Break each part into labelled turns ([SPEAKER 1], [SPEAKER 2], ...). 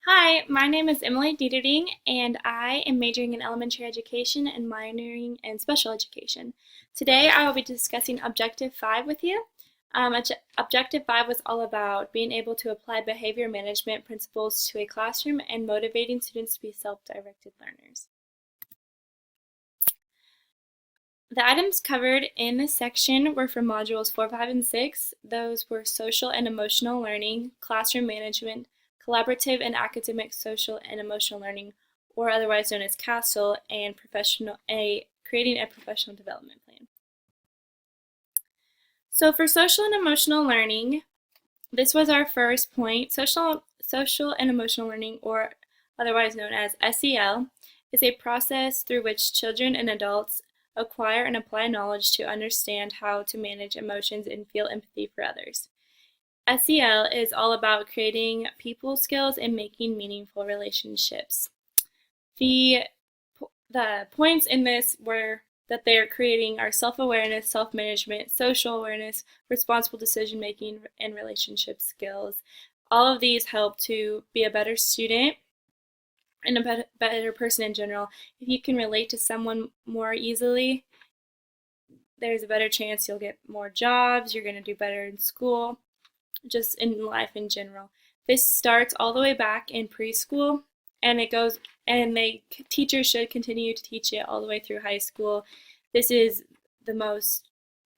[SPEAKER 1] Hi, my name is Emily Dieterding, and I am majoring in elementary education and minoring in special education. Today I will be discussing Objective 5 with you. Objective 5 was all about being able to apply behavior management principles to a classroom and motivating students to be self-directed learners. The items covered in this section were from modules 4, 5, and 6. Those were social and emotional learning, classroom management, collaborative and academic social and emotional learning, or otherwise known as CASEL, and creating a professional development plan. So for social and emotional learning, this was our first point. Social and emotional learning, or otherwise known as SEL, is a process through which children and adults acquire and apply knowledge to understand how to manage emotions and feel empathy for others. SEL is all about creating people skills and making meaningful relationships. The the points in this were that they are creating our self-awareness, self-management, social awareness, responsible decision-making, and relationship skills. All of these help to be a better student and a better person in general. If you can relate to someone more easily, there's a better chance you'll get more jobs, you're going to do better in school, just in life in general. This starts all the way back in preschool, and it goes, and teachers should continue to teach it all the way through high school. This is the most,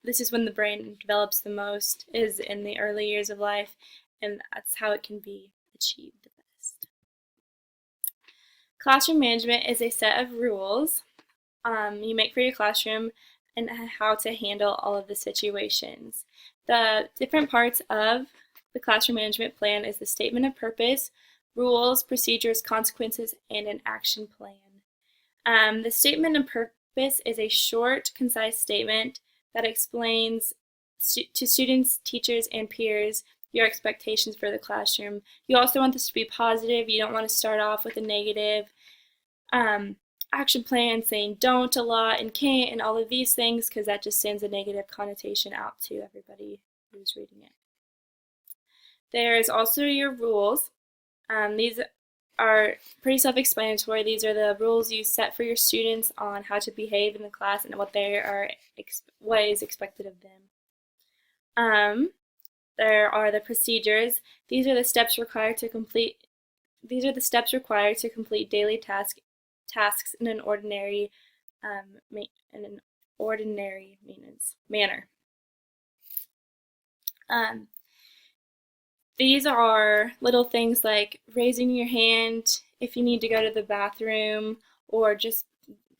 [SPEAKER 1] this is when the brain develops the most, is in the early years of life, and that's how it can be achieved the best. Classroom management is a set of rules you make for your classroom and how to handle all of the situations. The different parts of the classroom management plan is the statement of purpose, rules, procedures, consequences, and an action plan. The statement of purpose is a short, concise statement that explains to students, teachers, and peers your expectations for the classroom. You also want this to be positive. You don't want to start off with a negative um, action plan saying don't a lot and can't and all of these things, because that just sends a negative connotation out to everybody who's reading it. There's also your rules. These are pretty self-explanatory. These are the rules you set for your students on how to behave in the class and what is expected of them. There are the procedures. These are the steps required to complete. These are the steps required to complete daily tasks in an ordinary maintenance manner. Um, these are little things like raising your hand if you need to go to the bathroom, or just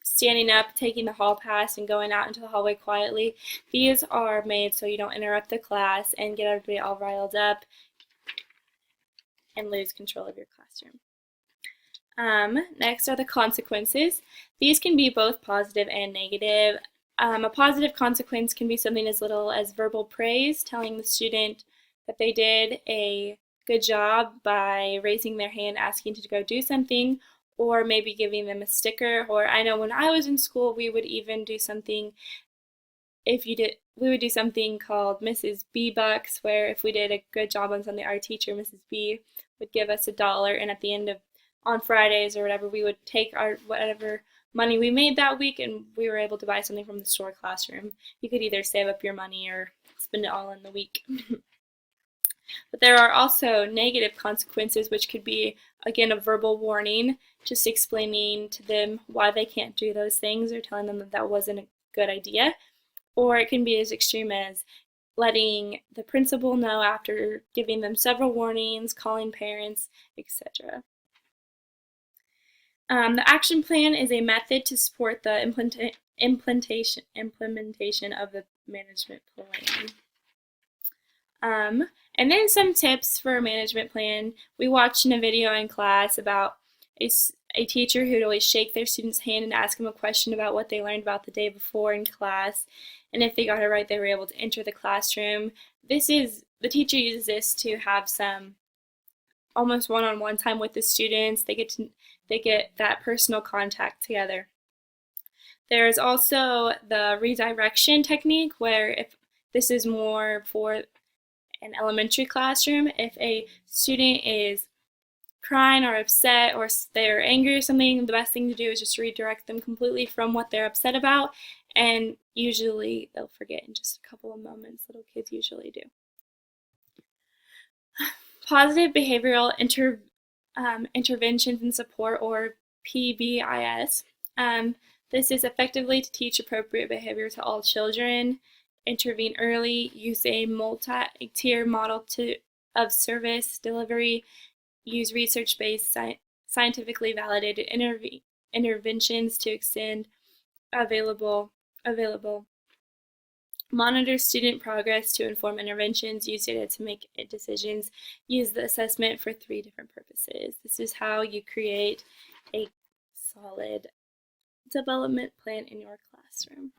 [SPEAKER 1] standing up, taking the hall pass, and going out into the hallway quietly. These are made so you don't interrupt the class and get everybody all riled up and lose control of your classroom. Next are the consequences. These can be both positive and negative. A positive consequence can be something as little as verbal praise, telling the student that they did a good job by raising their hand, asking to go do something, or maybe giving them a sticker. Or I know when I was in school, we would even do something, we would do something called Mrs. B Bucks, where if we did a good job on something, our teacher, Mrs. B, would give us $1, and at the end of on Fridays or whatever, we would take our whatever money we made that week, and we were able to buy something from the store classroom. You could either save up your money or spend it all in the week. But there are also negative consequences, which could be, again, a verbal warning, just explaining to them why they can't do those things or telling them that that wasn't a good idea. Or it can be as extreme as letting the principal know after giving them several warnings, calling parents, etc. The action plan is a method to support the implementation of the management plan. And then some tips for a management plan. We watched in a video in class about a teacher who'd always shake their student's hand and ask them a question about what they learned about the day before in class. And if they got it right, they were able to enter the classroom. The teacher uses this to have some almost one-on-one time with the students. They get that personal contact together. There is also the redirection technique, where if this is more for an elementary classroom, if a student is crying or upset or they're angry or something, the best thing to do is just redirect them completely from what they're upset about, and usually they'll forget in just a couple of moments. Little kids usually do. Positive behavioral interventions and support, or PBIS. This is effectively to teach appropriate behavior to all children, intervene early, use a multi-tier model of service delivery, use research-based, scientifically validated interventions to extend available, monitor student progress to inform interventions, use data to make decisions, use the assessment for 3 different purposes. This is how you create a solid development plan in your classroom.